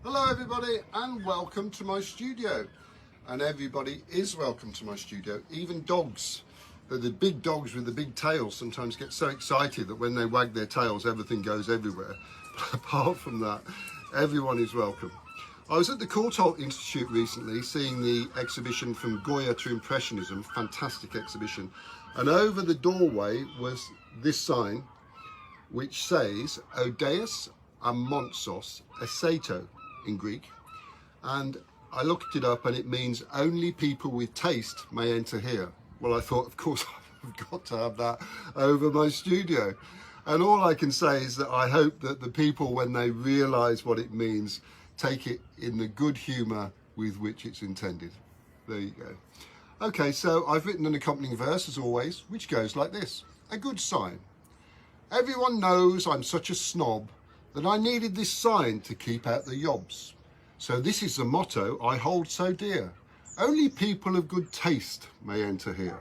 Hello everybody and welcome to my studio. And everybody is welcome to my studio, even dogs. The big dogs with the big tails sometimes get so excited that when they wag their tails everything goes everywhere. But apart from that, everyone is welcome. I was at the Courtauld Institute recently seeing the exhibition From Goya to Impressionism, fantastic exhibition. And over the doorway was this sign which says Odeus Amontsos Eseto in Greek, and I looked it up and it means only people with taste may enter here. Well, I thought, of course, I've got to have that over my studio. And all I can say is that I hope that the people, when they realise what it means, take it in the good humour with which it's intended. There you go. Okay, so I've written an accompanying verse, as always, which goes like this. A good sign. Everyone knows I'm such a snob that I needed this sign to keep out the yobs. So this is the motto I hold so dear. Only people of good taste may enter here.